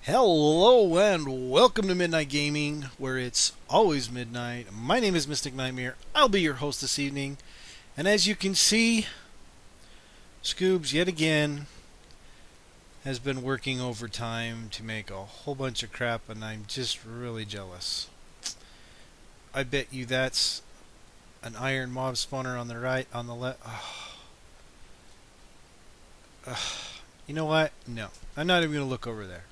Hello and welcome to Midnight Gaming, where it's always midnight. My name is Mystic Nightmare. I'll be your host this evening. And as you can see, Scoobs yet again has been working overtime to make a whole bunch of crap, and I'm just really jealous. I bet you that's an iron mob spawner on the right, on the left. You know what? No, I'm not even going to look over there.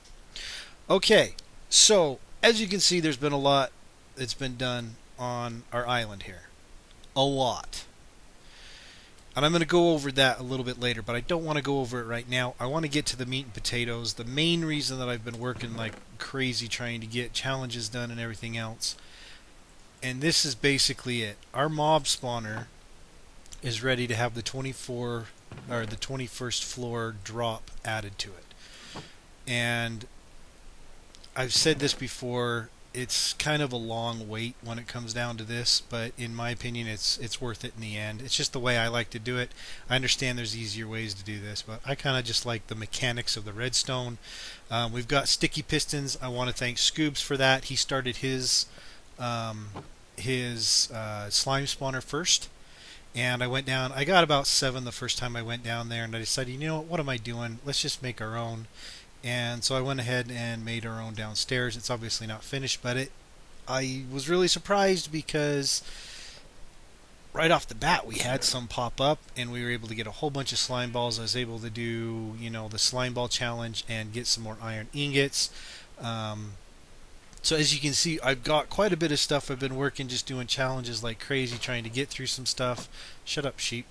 Okay, so as you can see, there's been a lot that's been done on our island here. A lot. And I'm going to go over that a little bit later, but I don't want to go over it right now. I want to get to the meat and potatoes. The main reason that I've been working like crazy trying to get challenges done and everything else. And this is basically it. Our mob spawner is ready to have the 24 or the 21st floor drop added to it. And I've said this before, it's kind of a long wait when it comes down to this, but in my opinion it's worth it in the end. It's just the way I like to do it. I understand there's easier ways to do this, but I kind of just like the mechanics of the redstone. We've got sticky pistons. I want to thank Scoobs for that. He started his slime spawner first, and I went down. I got about 7 the first time I went down there, and I decided, you know what am I doing? Let's just make our own. And so I went ahead and made our own downstairs. It's obviously not finished, but I was really surprised because right off the bat we had some pop up and we were able to get a whole bunch of slime balls. I was able to do, the slime ball challenge and get some more iron ingots. So as you can see, I've got quite a bit of stuff. I've been working just doing challenges like crazy, trying to get through some stuff. Shut up, sheep.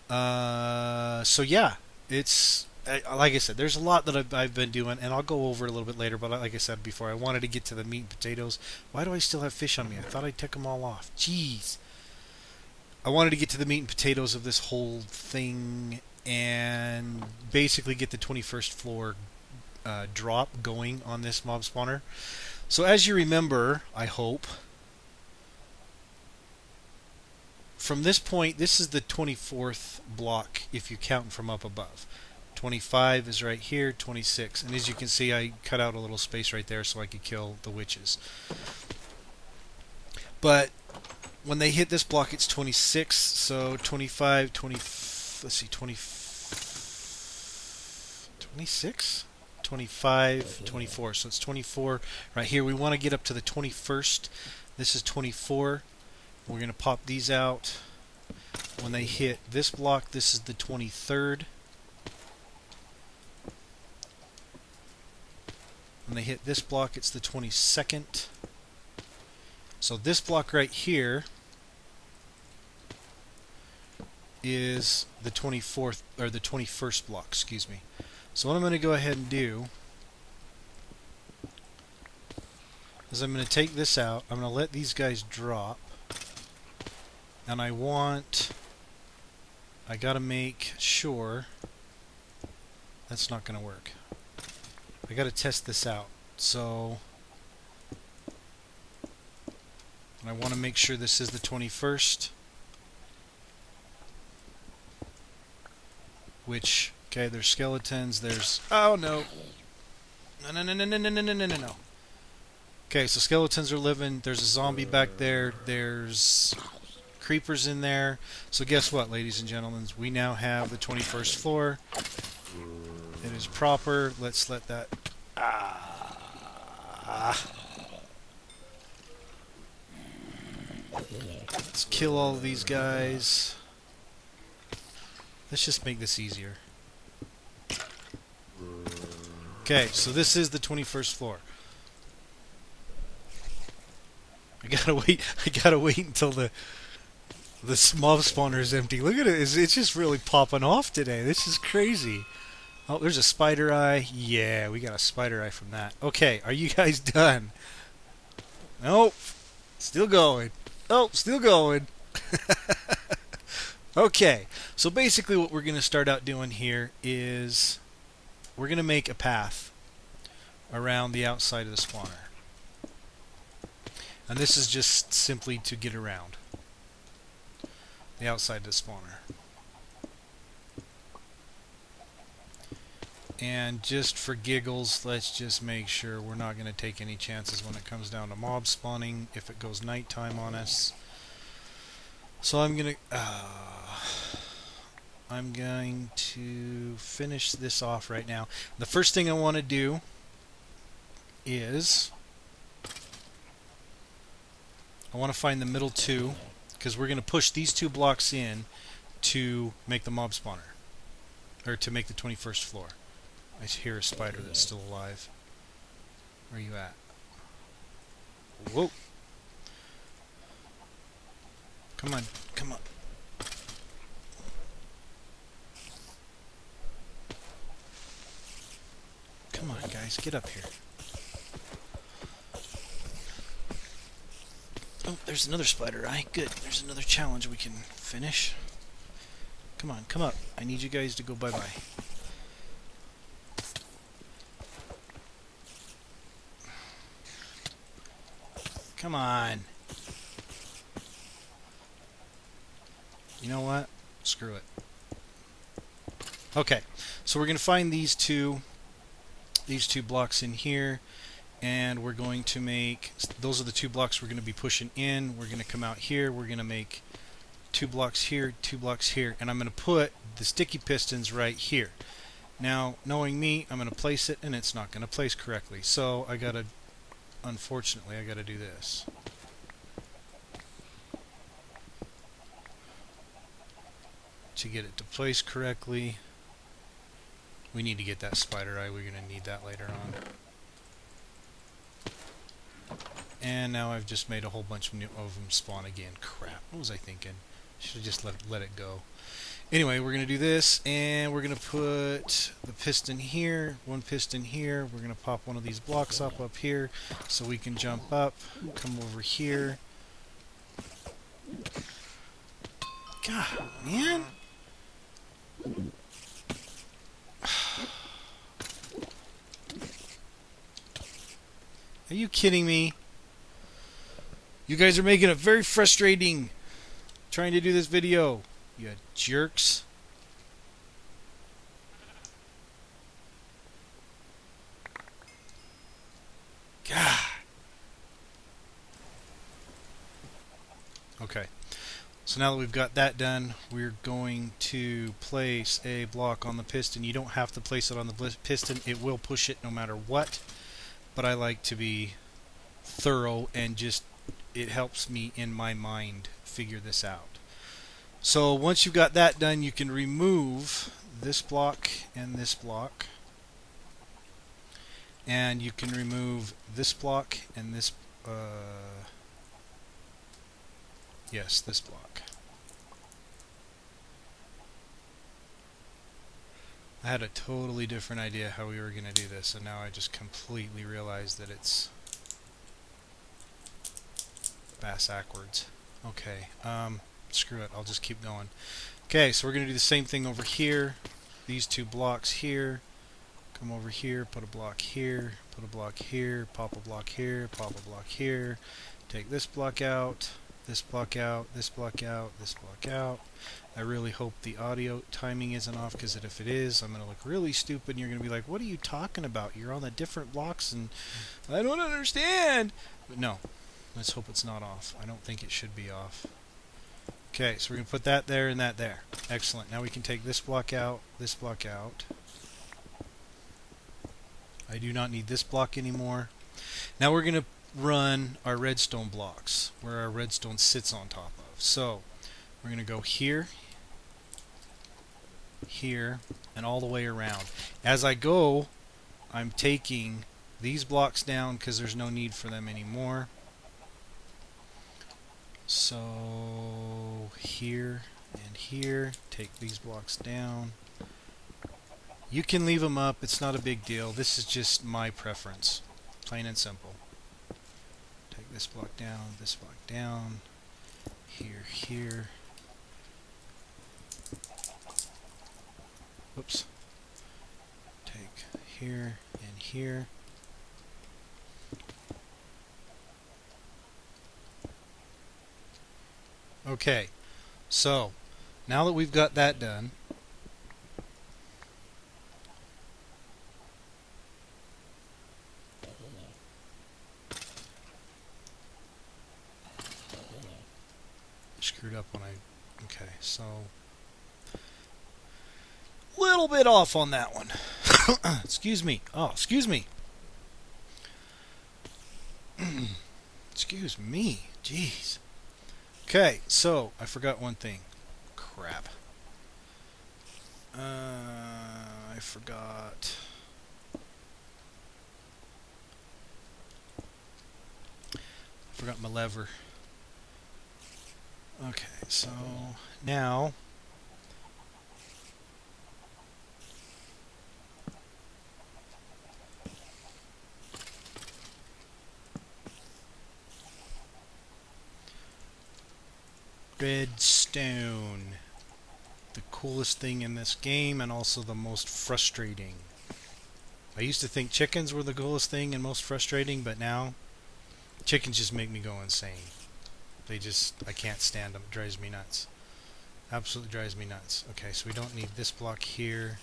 So yeah, it's... like I said, there's a lot that I've been doing, and I'll go over it a little bit later, but like I said before, I wanted to get to the meat and potatoes. Why do I still have fish on me? I thought I took them all off. Jeez. I wanted to get to the meat and potatoes of this whole thing and basically get the 21st floor drop going on this mob spawner. So as you remember, I hope, from this point, this is the 24th block if you count from up above. 25 is right here, 26. And as you can see, I cut out a little space right there so I could kill the witches. But when they hit this block, it's 26. So 25, 20, let's see, 20, 26? 25, 24. So it's 24 right here. We want to get up to the 21st. This is 24. We're going to pop these out. When they hit this block, this is the 23rd. When they hit this block, it's the 22nd. So this block right here is the 24th or the 21st block, excuse me. So what I'm going to go ahead and do is I'm going to take this out. I'm going to let these guys drop. And I got to make sure that's not going to work. I got to test this out. So I want to make sure this is the 21st. Which, okay, there's skeletons, there's... Oh, no. No. Okay, so skeletons are living. There's a zombie back there. There's creepers in there. So guess what, ladies and gentlemen? We now have the 21st floor. It is proper. Let's let that... Let's kill all of these guys. Let's just make this easier. Okay, so this is the 21st floor. I gotta wait until the mob spawner is empty. Look at it, it's just really popping off today. This is crazy. Oh, there's a spider eye. Yeah, we got a spider eye from that. Okay, are you guys done? Nope. Still going. Oh, still going. Okay, so basically what we're going to start out doing here is we're going to make a path around the outside of the spawner. And this is just simply to get around the outside of the spawner. And just for giggles, let's just make sure we're not going to take any chances when it comes down to mob spawning if it goes nighttime on us. So I'm going to finish this off right now. The first thing I want to do is I want to find the middle two, because we're going to push these 2 blocks in to make the mob spawner, or to make the 21st floor. I hear a spider that's still alive. Where are you at? Whoa! Come on, come on. Come on, guys, get up here. Oh, there's another spider eye. Good. There's another challenge we can finish. Come on, come up. I need you guys to go bye-bye. Come on. You know what? Screw it. Okay, so we're going to find these two blocks in here, and we're going to make, those are the 2 blocks we're going to be pushing in. We're going to come out here, we're going to make 2 blocks here, 2 blocks here, and I'm going to put the sticky pistons right here. Now, knowing me, I'm going to place it, and it's not going to place correctly. So I got to, unfortunately, I got to do this. To get it to place correctly, we need to get that spider eye. We're going to need that later on. And now I've just made a whole bunch of them spawn again. Crap. What was I thinking? Should have just let it go. Anyway, we're going to do this, and we're going to put the piston here, 1 piston here. We're going to pop one of these blocks up here so we can jump up, come over here. God, man. Are you kidding me? You guys are making it very frustrating trying to do this video. You jerks. God. Okay. So now that we've got that done, we're going to place a block on the piston. You don't have to place it on the piston. It will push it no matter what. But I like to be thorough, and just it helps me in my mind figure this out. So once you've got that done, you can remove this block and this block. And you can remove this block and this yes, this block. I had a totally different idea how we were going to do this, and now I just completely realized that it's bass-ackwards. Okay, screw it, I'll just keep going. Okay, so we're going to do the same thing over here. These 2 blocks here. Come over here, put a block here, put a block here, pop a block here, pop a block here. Take this block out, this block out, this block out, this block out. I really hope the audio timing isn't off, because if it is, I'm going to look really stupid, and you're going to be like, what are you talking about? You're on the different blocks, and I don't understand. But no, let's hope it's not off. I don't think it should be off. Okay, so we're going to put that there and that there. Excellent. Now we can take this block out, this block out. I do not need this block anymore. Now we're going to run our redstone blocks, where our redstone sits on top of. So we're going to go here, here, and all the way around. As I go, I'm taking these blocks down because there's no need for them anymore. So here and here, take these blocks down. You can leave them up, it's not a big deal. This is just my preference, plain and simple. Take this block down, here, here. Whoops. Take here and here. Okay, so now that we've got that done, screwed up when I... Okay, so... Little bit off on that one. Excuse me. Oh, excuse me. Excuse me. Jeez. Okay, so I forgot one thing. Crap. I forgot. I forgot my lever. Okay, so now redstone. The coolest thing in this game and also the most frustrating. I used to think chickens were the coolest thing and most frustrating, but now chickens just make me go insane. I can't stand them. It drives me nuts. Absolutely drives me nuts. Okay, so we don't need this block here.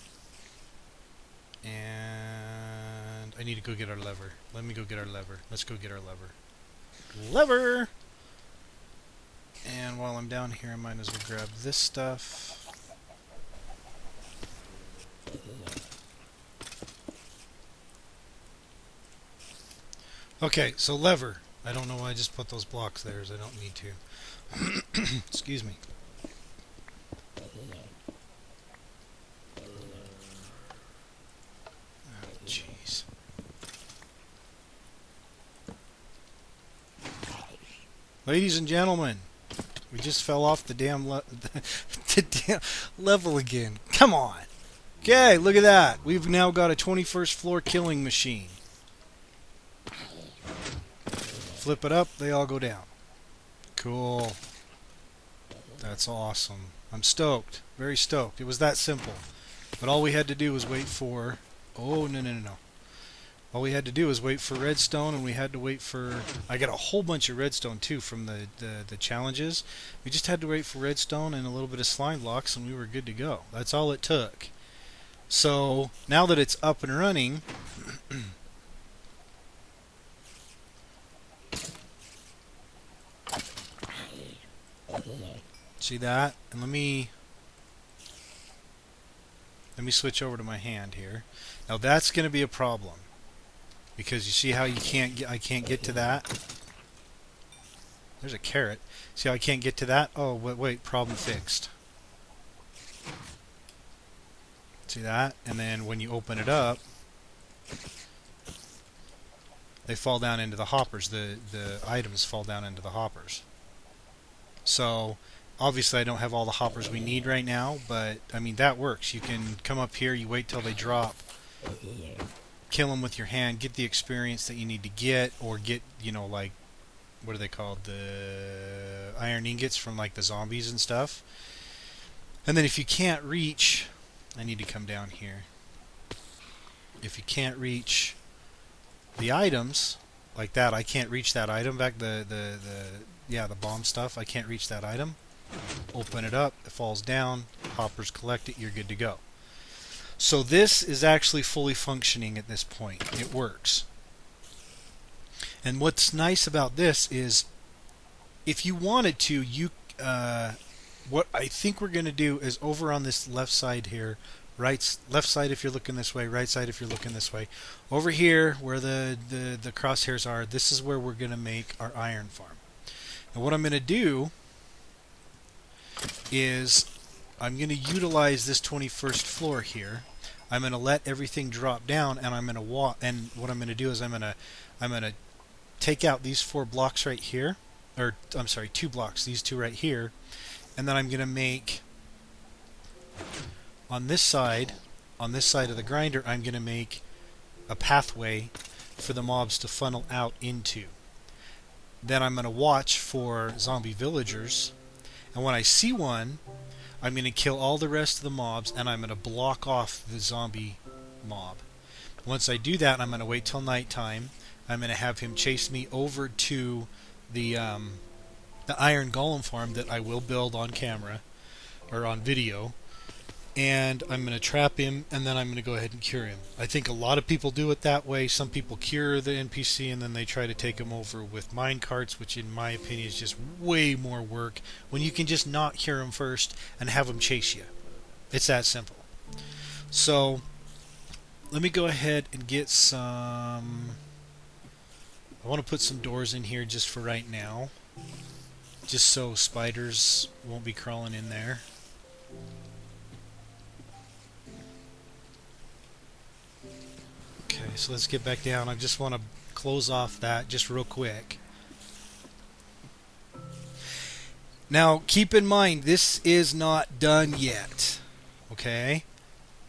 And I need to go get our lever. Let me go get our lever. Let's go get our lever. Lever! And while I'm down here, I might as well grab this stuff. Okay, so lever. I don't know why I just put those blocks there, as I don't need to. Excuse me. Oh, jeez. Ladies and gentlemen, we just fell off the damn level again. Come on. Okay, look at that. We've now got a 21st floor killing machine. Flip it up, they all go down. Cool. That's awesome. I'm stoked. Very stoked. It was that simple. But all we had to do was wait for... Oh, no. All we had to do was wait for redstone, and we had to wait for... I got a whole bunch of redstone, too, from the challenges. We just had to wait for redstone and a little bit of slime blocks, and we were good to go. That's all it took. So, now that it's up and running... See that? And let me switch over to my hand here. Now that's going to be a problem, because you see how I can't get to that. There's a carrot. See how I can't get to that? Oh, wait, problem fixed. See that? And then when you open it up, they fall down into the hoppers. The items fall down into the hoppers. So obviously I don't have all the hoppers we need right now, but I mean that works. You can come up here, you wait till they drop, kill them with your hand, get the experience that you need to get, or get, you know, like, what are they called, the iron ingots from like the zombies and stuff. And then if you can't reach, I need to come down here. If you can't reach the items like that, I can't reach that item back, the bomb stuff, I can't reach that item. Open it up, it falls down, hoppers collect it, you're good to go. So this is actually fully functioning at this point. It works. And what's nice about this is, if you wanted to, you what I think we're going to do is over on this left side here, left side if you're looking this way, right side if you're looking this way. Over here where the crosshairs are, this is where we're going to make our iron farm. And what I'm going to do is I'm going to utilize this 21st floor here. I'm going to let everything drop down, and I'm going to walk. And what I'm going to do is I'm going to take out these 4 blocks right here, or I'm sorry, 2 blocks, these 2 right here, and then I'm going to make on this side of the grinder, I'm going to make a pathway for the mobs to funnel out into. Then I'm going to watch for zombie villagers, and when I see one, I'm going to kill all the rest of the mobs, and I'm going to block off the zombie mob. Once I do that, I'm going to wait till nighttime. I'm going to have him chase me over to the iron golem farm that I will build on camera, or on video, and I'm going to trap him, and then I'm going to go ahead and cure him. I think a lot of people do it that way. Some people cure the NPC and then they try to take him over with mine carts, which in my opinion is just way more work when you can just not cure him first and have him chase you. It's that simple. So let me go ahead and get some... I want to put some doors in here just for right now, just so spiders won't be crawling in there. Okay, so let's get back down. I just want to close off that just real quick. Now, keep in mind, this is not done yet. Okay?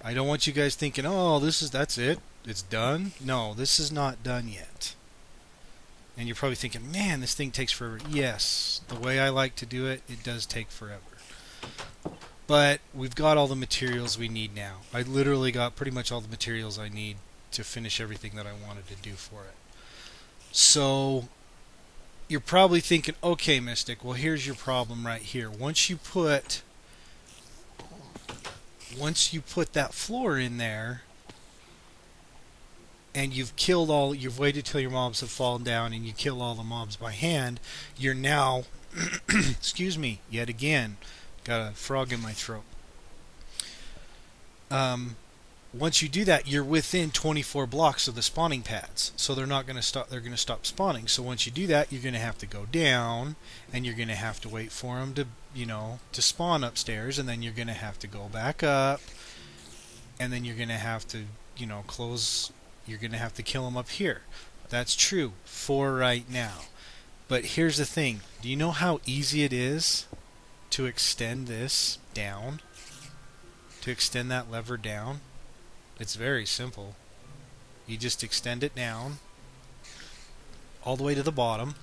I don't want you guys thinking, oh, that's it. It's done. No, this is not done yet. And you're probably thinking, man, this thing takes forever. Yes, the way I like to do it, it does take forever. But we've got all the materials we need now. I literally got pretty much all the materials I need to finish everything that I wanted to do for it. So you're probably thinking, okay, Mystic, well, here's your problem right here. Once you put that floor in there, and you've waited till your mobs have fallen down and you kill all the mobs by hand, you're now, excuse me, yet again, got a frog in my throat. Once you do that, you're within 24 blocks of the spawning pads, so they're not going to stop. They're going to stop spawning. So once you do that, you're going to have to go down, and you're going to have to wait for them to, to spawn upstairs, and then you're going to have to go back up, and then you're going to have to, close. You're going to have to kill them up here. That's true for right now. But here's the thing. Do you know how easy it is to extend this down? To extend that lever down? It's very simple. You just extend it down all the way to the bottom.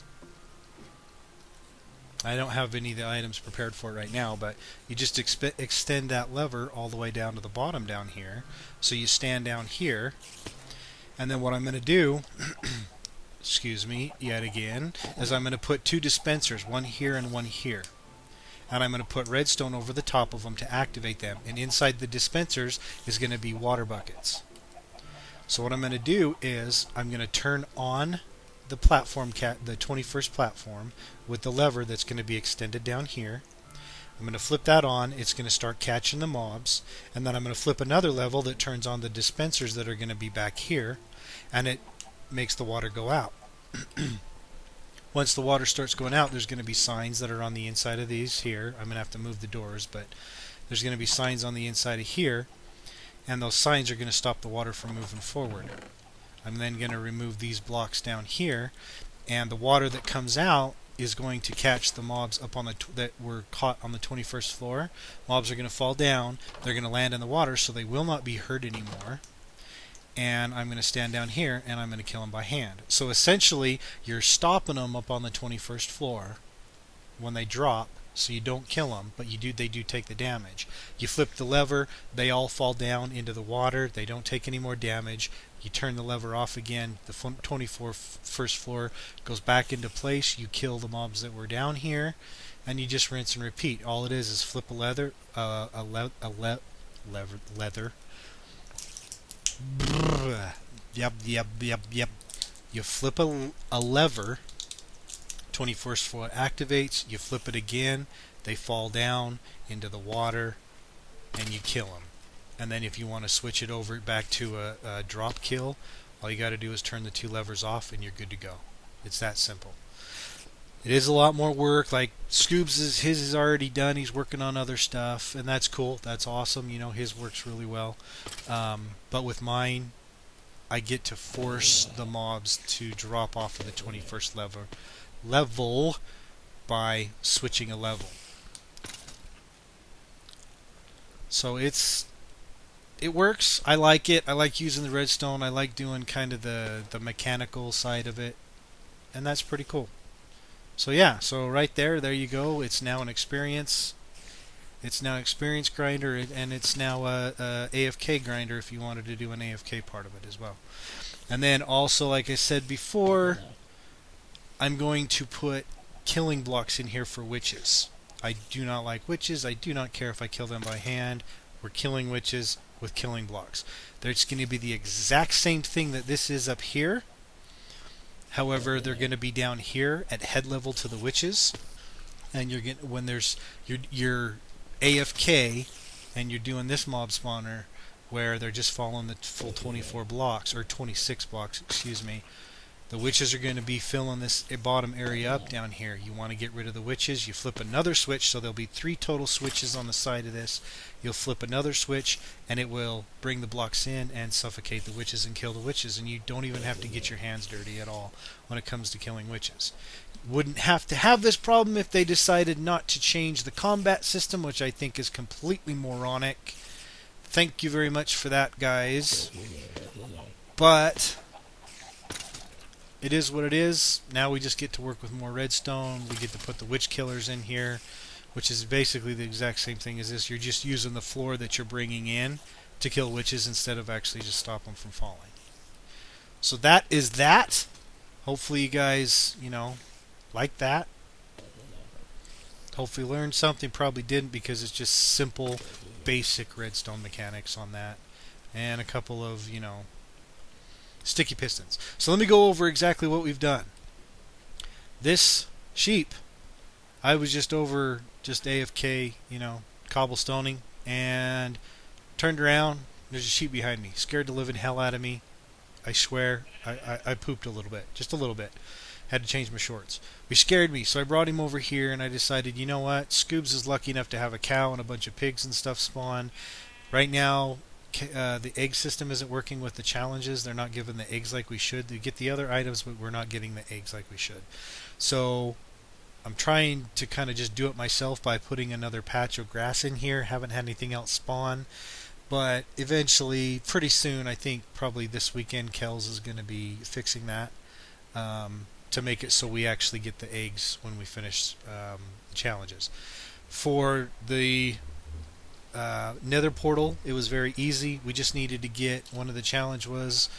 I don't have any of the items prepared for it right now, but you just extend that lever all the way down to the bottom down here. So you stand down here. And then what I'm going to do, excuse me, yet again, is I'm going to put two dispensers, one here and one here. And I'm going to put redstone over the top of them to activate them. And inside the dispensers is going to be water buckets. So what I'm going to do is I'm going to turn on the platform, the 21st platform, with the lever that's going to be extended down here. I'm going to flip that on. It's going to start catching the mobs. And then I'm going to flip another level that turns on the dispensers that are going to be back here. And it makes the water go out. Once the water starts going out, there's going to be signs that are on the inside of these here. I'm going to have to move the doors, but there's going to be signs on the inside of here. And those signs are going to stop the water from moving forward. I'm then going to remove these blocks down here. And the water that comes out is going to catch the mobs up on that were caught on the 21st floor. Mobs are going to fall down. They're going to land in the water, so they will not be hurt anymore. And I'm going to stand down here and I'm going to kill them by hand. So essentially, you're stopping them up on the 21st floor when they drop, so you don't kill them, but they do take the damage. You flip the lever, they all fall down into the water. They don't take any more damage. You turn the lever off again. The 21st floor goes back into place. You kill the mobs that were down here, and you just rinse and repeat. All it is flip a leather. Yep. You flip a lever. 21st floor activates. You flip it again. They fall down into the water, and you kill them. And then if you want to switch it over back to a drop kill, all you got to do is turn the two levers off and you're good to go. It's that simple. It is a lot more work. Like Scoobs, his is already done. He's working on other stuff, and that's cool. That's awesome. His works really well. But with mine, I get to force the mobs to drop off of the 21st level by switching a level. So it works. I like it. I like using the redstone. I like doing kind of the mechanical side of it, and that's pretty cool. So yeah, so right there you go. It's now an experience. It's now experience grinder, and it's now a AFK grinder if you wanted to do an AFK part of it as well. And then also, like I said before, I'm going to put killing blocks in here for witches. I do not like witches. I do not care if I kill them by hand We're killing witches with killing blocks. There's going to be the exact same thing that this is up here. However, they're going to be down here at head level to the witches. And you're getting, when there's you're AFK and you're doing this mob spawner where they're just following the full 24 blocks or 26 blocks, excuse me. The witches are going to be filling this bottom area up down here. You want to get rid of the witches. You flip another switch, so there'll be 3 total switches on the side of this. You'll flip another switch, and it will bring the blocks in and suffocate the witches and kill the witches. And you don't even have to get your hands dirty at all when it comes to killing witches. Wouldn't have to have this problem if they decided not to change the combat system, which I think is completely moronic. Thank you very much for that, guys. But it is what it is. Now we just get to work with more redstone. We get to put the witch killers in here, which is basically the exact same thing as this. You're just using the floor that you're bringing in to kill witches instead of actually just stop them from falling. So that is that. Hopefully you guys, like that. Hopefully learned something. Probably didn't, because it's just simple, basic redstone mechanics on that. And a couple of, sticky pistons. So let me go over exactly what we've done. This sheep, I was just AFK, cobblestoning, and turned around. There's a sheep behind me. Scared the living hell out of me. I swear, I pooped a little bit. Just a little bit. Had to change my shorts. He scared me, so I brought him over here, and I decided, you know what? Scoobs is lucky enough to have a cow and a bunch of pigs and stuff spawn. Right now, the egg system isn't working with the challenges. They're not giving the eggs like we should. They get the other items, but we're not getting the eggs like we should. So I'm trying to kind of just do it myself by putting another patch of grass in here. Haven't had anything else spawn. But eventually, pretty soon, I think probably this weekend, Kells is going to be fixing that to make it so we actually get the eggs when we finish challenges. For the Nether portal, it was very easy. We just needed to get one of the challenges.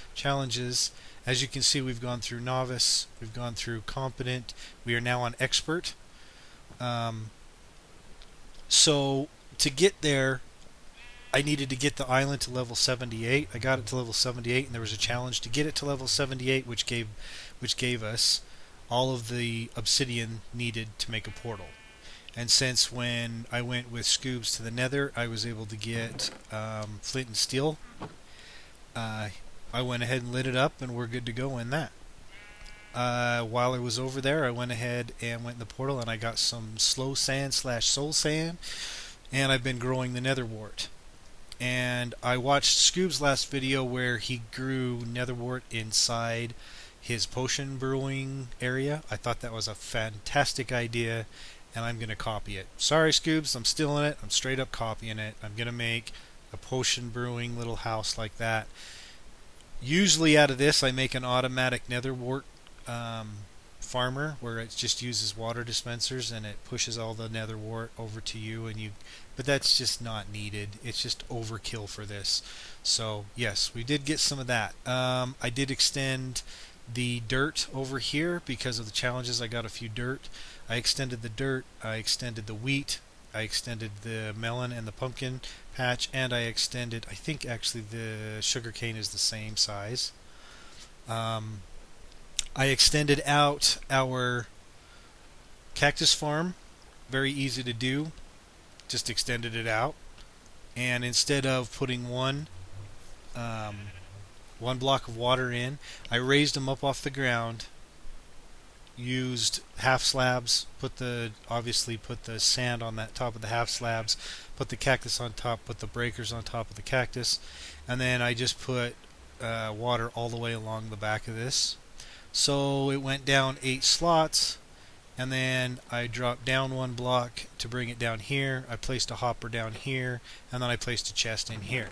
As you can see, we've gone through novice, we've gone through competent, we are now on expert. So to get there, I needed to get the island to level 78. I got it to level 78, and there was a challenge to get it to level 78, which gave us all of the obsidian needed to make a portal. And since when I went with Scoobs to the Nether, I was able to get flint and steel. I went ahead and lit it up, and we're good to go in that. While I was over there, I went ahead and went in the portal, and I got some slow sand / soul sand, and I've been growing the nether wart. And I watched Scoob's last video where he grew nether wart inside his potion brewing area. I thought that was a fantastic idea, and I'm going to copy it. Sorry, Scoobs, I'm stealing it. I'm straight up copying it. I'm going to make a potion brewing little house like that. Usually out of this, I make an automatic nether wart farmer where it just uses water dispensers and it pushes all the nether wart over to you, but that's just not needed. It's just overkill for this. So yes, we did get some of that. I did extend the dirt over here because of the challenges. I got a few dirt. I extended the dirt, I extended the wheat, I extended the melon and the pumpkin patch, and I extended, I think actually the sugarcane is the same size. I extended out our cactus farm. Very easy to do. Just extended it out. And instead of putting one block of water in, I raised them up off the ground, used half slabs, obviously put the sand on that top of the half slabs, put the cactus on top, put the breakers on top of the cactus, and then I just put water all the way along the back of this. So it went down 8 slots, and then I dropped down 1 block to bring it down here. I placed a hopper down here, and then I placed a chest in here.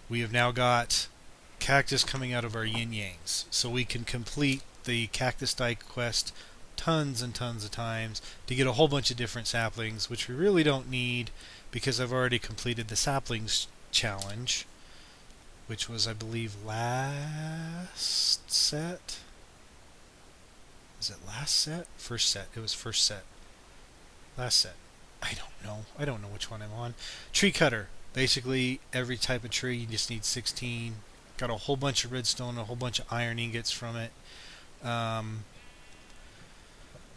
We have now got cactus coming out of our yin-yangs, so we can complete the cactus dye quest tons and tons of times to get a whole bunch of different saplings, which we really don't need because I've already completed the saplings challenge, which was, I believe, last set. Is it last set? First set. It was first set. Last set. I don't know. I don't know which one I'm on. Tree cutter. Basically, every type of tree you just need 16. Got a whole bunch of redstone, a whole bunch of iron ingots from it. Um,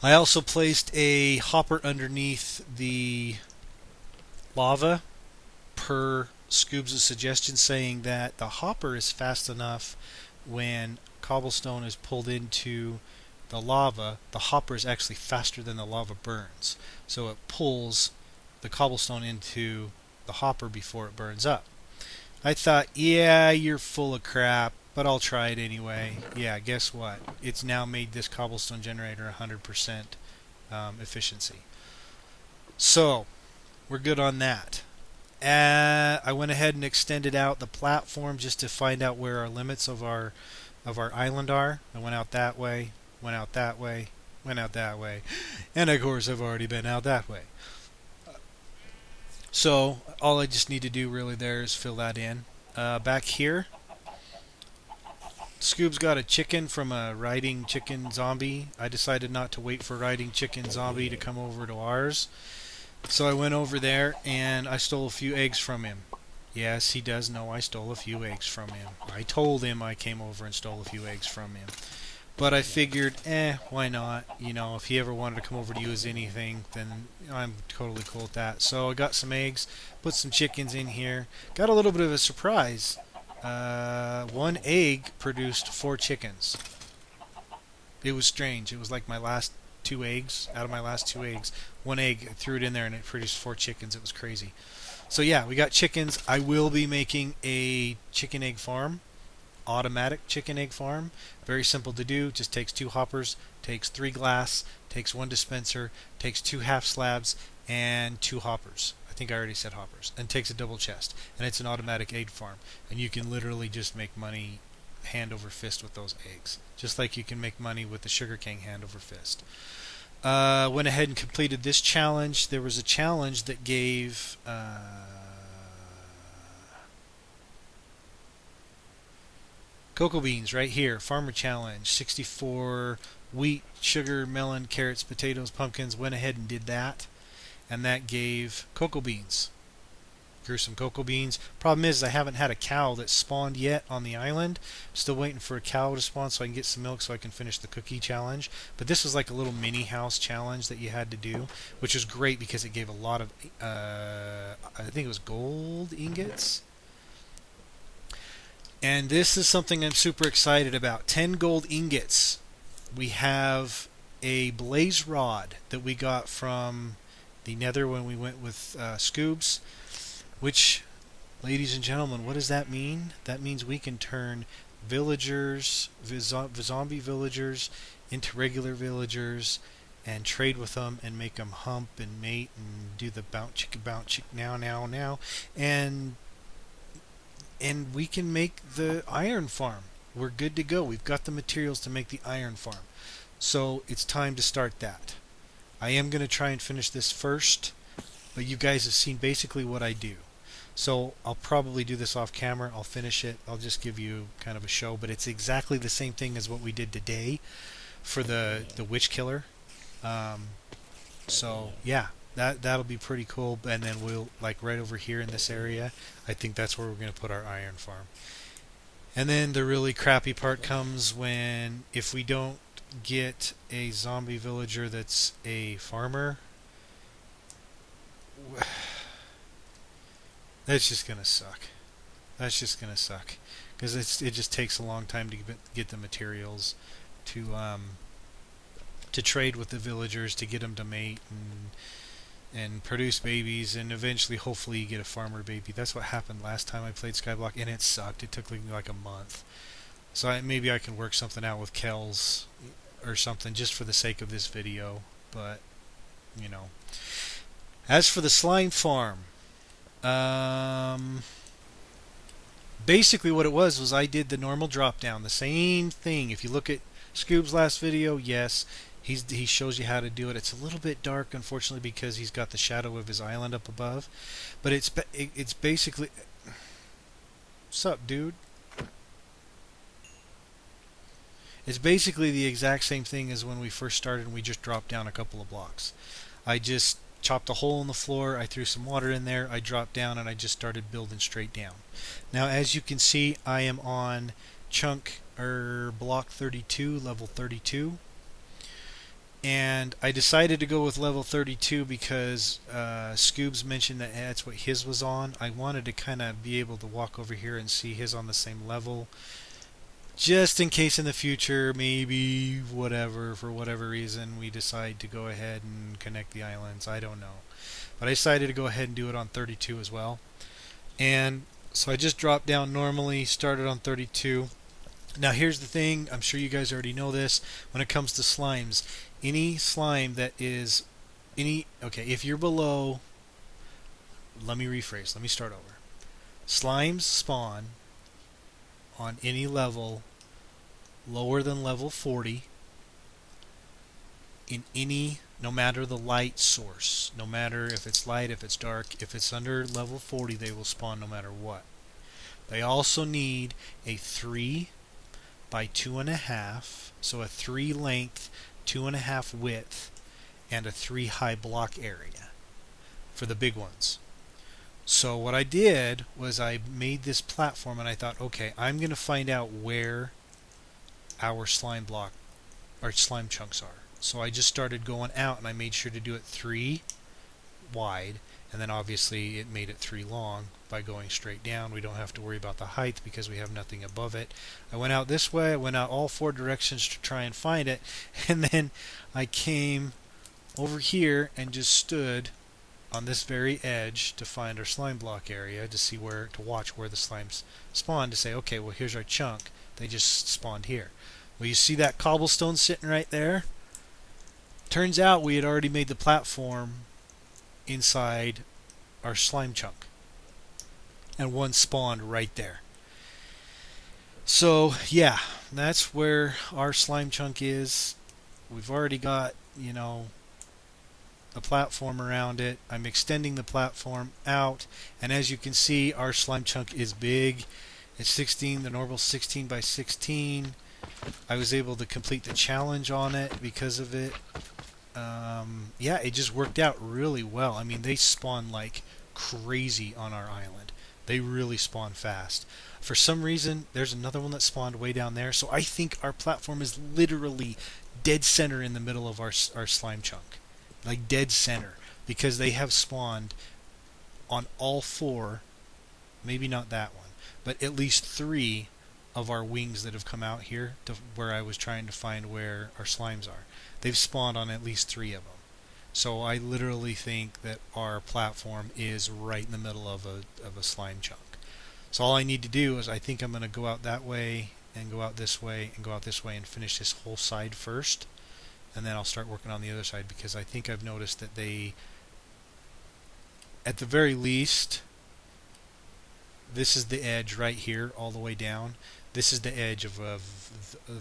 I also placed a hopper underneath the lava per Scoobs' suggestion, saying that the hopper is fast enough when cobblestone is pulled into the lava. The hopper is actually faster than the lava burns, so it pulls the cobblestone into the hopper before it burns up. I thought, yeah, you're full of crap, but I'll try it anyway. Yeah, guess what? It's now made this cobblestone generator 100% efficiency. So, we're good on that. I went ahead and extended out the platform just to find out where our limits of our island are. I went out that way, went out that way, went out that way, and of course I've already been out that way. So all I just need to do really there is fill that in. Back here, Scoob's got a chicken from a riding chicken zombie. I decided not to wait for riding chicken zombie to come over to ours. So I went over there and I stole a few eggs from him. Yes, he does know I stole a few eggs from him. I told him I came over and stole a few eggs from him. But I figured, why not? You know, if he ever wanted to come over to use anything, then I'm totally cool with that. So I got some eggs, put some chickens in here. Got a little bit of a surprise. One egg produced 4 chickens. It was strange. It was like my last 2 eggs. Out of my last 2 eggs, 1 egg, I threw it in there and it produced 4 chickens. It was crazy. So yeah, we got chickens. I will be making a chicken egg farm. Automatic chicken egg farm. Very simple to do. Just takes 2 hoppers, takes 3 glass, takes 1 dispenser, takes 2 half slabs, and 2 hoppers. I think I already said hoppers. And takes a double chest. And it's an automatic egg farm. And you can literally just make money hand over fist with those eggs. Just like you can make money with the sugarcane hand over fist. Went ahead and completed this challenge. There was a challenge that gave cocoa beans right here. Farmer challenge. 64 wheat, sugar, melon, carrots, potatoes, pumpkins. Went ahead and did that. And that gave cocoa beans. Grew some cocoa beans. Problem is I haven't had a cow that spawned yet on the island. Still waiting for a cow to spawn so I can get some milk so I can finish the cookie challenge. But this was like a little mini house challenge that you had to do, which was great because it gave a lot of, I think it was gold ingots. And this is something I'm super excited about. 10 gold ingots. We have a blaze rod that we got from the nether when we went with Scoobs. Which, ladies and gentlemen, what does that mean? That means we can turn villagers, zombie villagers, into regular villagers and trade with them and make them hump and mate and do the bounce chick now. And we can make the iron farm. We're good to go. We've got the materials to make the iron farm. So it's time to start that. I am going to try and finish this first, but you guys have seen basically what I do. So I'll probably do this off camera. I'll finish it. I'll just give you kind of a show, but it's exactly the same thing as what we did today for the witch killer. So yeah, that'll be pretty cool. And then we'll, like right over here in this area, I think that's where we're going to put our iron farm. And then the really crappy part comes when, if we don't get a zombie villager that's a farmer, that's just gonna suck. That's just gonna suck because it just takes a long time to get the materials to trade with the villagers, to get them to mate and produce babies, and eventually, hopefully, you get a farmer baby. That's what happened last time I played Skyblock, and it sucked. It took like a month. So maybe I can work something out with Kells or something just for the sake of this video. But you know, as for the slime farm. Basically what it was I did the normal drop down, the same thing. If you look at Scoob's last video, yes, he shows you how to do it. It's a little bit dark, unfortunately, because he's got the shadow of his island up above. But it's basically, what's up, dude? It's basically the exact same thing as when we first started and we just dropped down a couple of blocks. I just chopped a hole in the floor, I threw some water in there, I dropped down, and I just started building straight down. Now as you can see, I am on chunk or block 32, level 32. And I decided to go with level 32 because Scoobs mentioned that that's what his was on. I wanted to kind of be able to walk over here and see his on the same level, just in case in the future, maybe whatever, for whatever reason, we decide to go ahead and connect the islands. I don't know. But I decided to go ahead and do it on 32 as well. And so I just dropped down normally, started on 32. Now here's the thing, I'm sure you guys already know this, when it comes to slimes, any slime that is if you're below, let me rephrase, let me start over. Slimes spawn on any level lower than level 40 in any, no matter the light source, no matter if it's light, if it's dark, if it's under level 40, they will spawn no matter what. They also need a 3 by 2.5, so a 3 length, 2.5 width, and a 3 high block area for the big ones. So what I did was I made this platform, and I thought, okay, I'm going to find out where our slime chunks are. So I just started going out, and I made sure to do it 3 wide, and then obviously it made it 3 long by going straight down. We don't have to worry about the height because we have nothing above it. I went out this way, I went out all 4 directions to try and find it, and then I came over here and just stood on this very edge to find our slime block area, to see where, to watch where the slimes spawn, to say, okay, well here's our chunk, they just spawned here. Well, you see that cobblestone sitting right there? Turns out we had already made the platform inside our slime chunk, and one spawned right there. So yeah, that's where our slime chunk is. We've already got, you know, a platform around it. I'm extending the platform out, and as you can see, our slime chunk is big. It's 16, the normal 16 by 16. I was able to complete the challenge on it because of it. Yeah, it just worked out really well. I mean, they spawn like crazy on our island. They really spawn fast. For some reason, there's another one that spawned way down there, so I think our platform is literally dead center in the middle of our slime chunk. Like dead center, because they have spawned on all 4, maybe not that one, but at least 3 of our wings that have come out here to where I was trying to find where our slimes are. They've spawned on at least 3 of them. So I literally think that our platform is right in the middle of a slime chunk. So all I need to do is, I think I'm going to go out that way and go out this way and go out this way and finish this whole side first, and then I'll start working on the other side, because I think I've noticed that they, at the very least, this is the edge right here all the way down. This is the edge of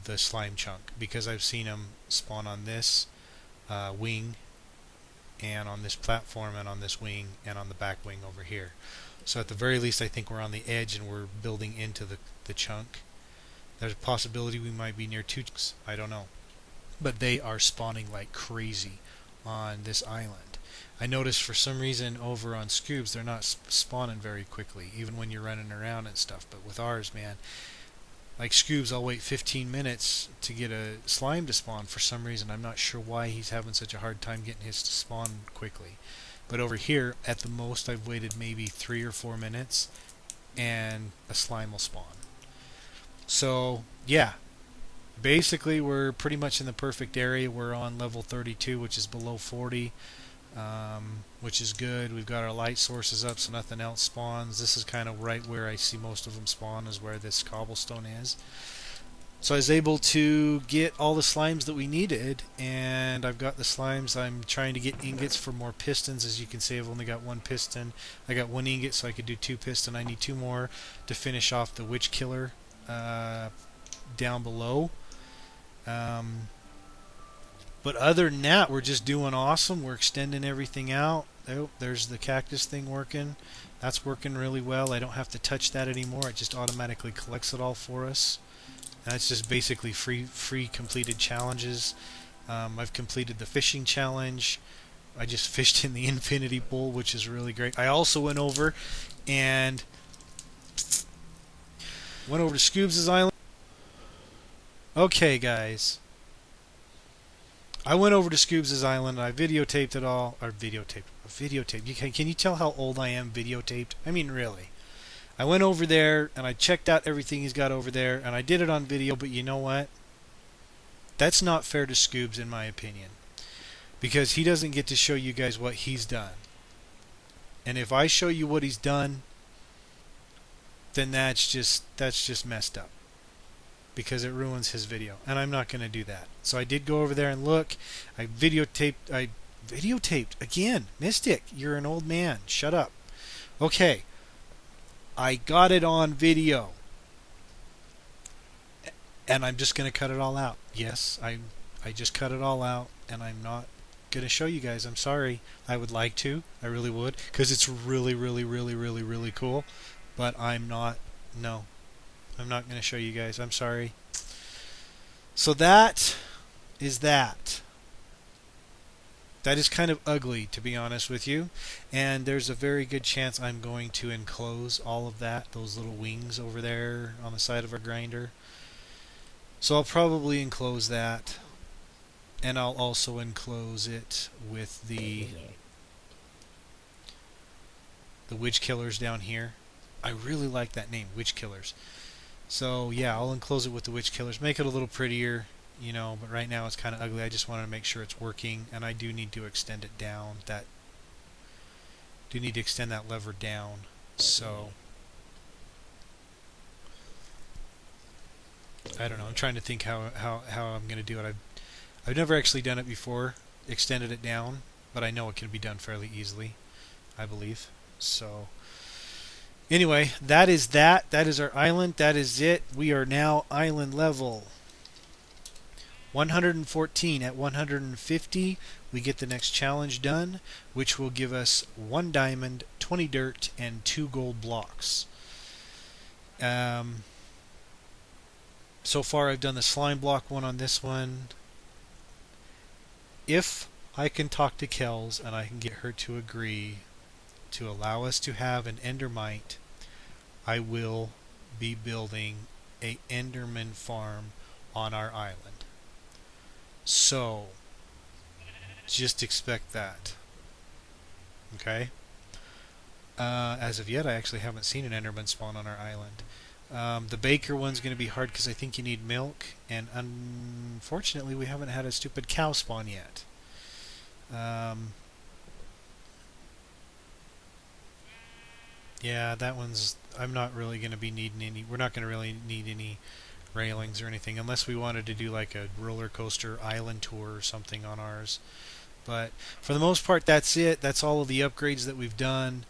the slime chunk, because I've seen them spawn on this wing, and on this platform, and on this wing, and on the back wing over here. So at the very least, I think we're on the edge and we're building into the chunk. There's a possibility we might be near 2 chunks. I don't know. But they are spawning like crazy on this island. I noticed for some reason over on Scoobs, they're not spawning very quickly, even when you're running around and stuff. But with ours, man, like Scoobs, I'll wait 15 minutes to get a slime to spawn for some reason. I'm not sure why he's having such a hard time getting his to spawn quickly. But over here, at the most, I've waited maybe 3 or 4 minutes, and a slime will spawn. So, yeah. Basically, we're pretty much in the perfect area. We're on level 32, which is below 40, which is good. We've got our light sources up, so nothing else spawns. This is kind of right where I see most of them spawn, is where this cobblestone is. So I was able to get all the slimes that we needed, and I've got the slimes. I'm trying to get ingots for more pistons. As you can see, I've only got 1 piston. I got 1 ingot, so I could do 2 piston. I need 2 more to finish off the witch killer down below. But other than that, we're just doing awesome. We're extending everything out. Oh, there's the cactus thing working. That's working really well. I don't have to touch that anymore. It just automatically collects it all for us. That's just basically free completed challenges. I've completed the fishing challenge. I just fished in the infinity pool, which is really great. I also went over to Scoobs' Island. Okay, guys. I went over to Scoobs' Island and I videotaped it all. Or videotaped. Can you tell how old I am videotaped? I mean, really. I went over there and I checked out everything he's got over there and I did it on video, but you know what? That's not fair to Scoobs in my opinion. Because he doesn't get to show you guys what he's done. And if I show you what he's done, then that's just messed up. Because it ruins his video. And I'm not going to do that. So I did go over there and look. I videotaped again. Mystic, you're an old man. Shut up. Okay. I got it on video. And I'm just going to cut it all out. Yes, I just cut it all out. And I'm not going to show you guys. I'm sorry. I would like to. I really would. Because it's really, really, really, really, really cool. But I'm not. No. I'm not going to show you guys. I'm sorry. So that is that. That is kind of ugly, to be honest with you. And there's a very good chance I'm going to enclose all of that, those little wings over there on the side of our grinder. So I'll probably enclose that. And I'll also enclose it with the witch killers down here. I really like that name, witch killers. So yeah, I'll enclose it with the witch killers, make it a little prettier, you know, but right now it's kind of ugly. I just wanted to make sure it's working, and I do need to extend it down. Do need to extend that lever down. So I don't know. I'm trying to think how I'm going to do it. I've never actually done it before, extended it down, but I know it can be done fairly easily, I believe. So anyway, that is that. That is our island. That is it. We are now island level 114. At 150, we get the next challenge done, which will give us 1 diamond, 20 dirt, and 2 gold blocks. So far, I've done the slime block one on this one. If I can talk to Kells and I can get her to agree to allow us to have an endermite, I will be building a enderman farm on our island. So just expect that. Okay? As of yet, I actually haven't seen an enderman spawn on our island. The baker one's going to be hard because I think you need milk, and unfortunately we haven't had a stupid cow spawn yet. Yeah, that one's... I'm not really going to be needing any... We're not going to really need any railings or anything, unless we wanted to do like a roller coaster island tour or something on ours. But for the most part, that's it. That's all of the upgrades that we've done.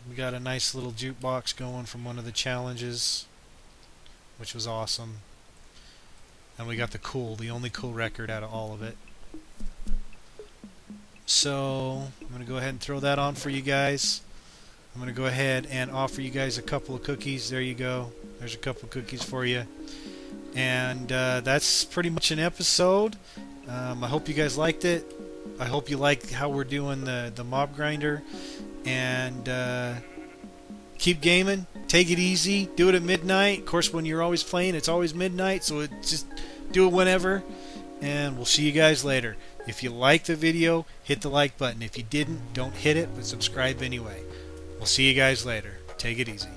We got a nice little jukebox going from one of the challenges, which was awesome. And we got the only cool record out of all of it. So I'm going to go ahead and throw that on for you guys. I'm going to go ahead and offer you guys a couple of cookies. There you go. There's a couple of cookies for you. And that's pretty much an episode. I hope you guys liked it. I hope you like how we're doing the mob grinder. And keep gaming. Take it easy. Do it at midnight. Of course, when you're always playing, it's always midnight. So just do it whenever. And we'll see you guys later. If you liked the video, hit the like button. If you didn't, don't hit it, but subscribe anyway. We'll see you guys later. Take it easy.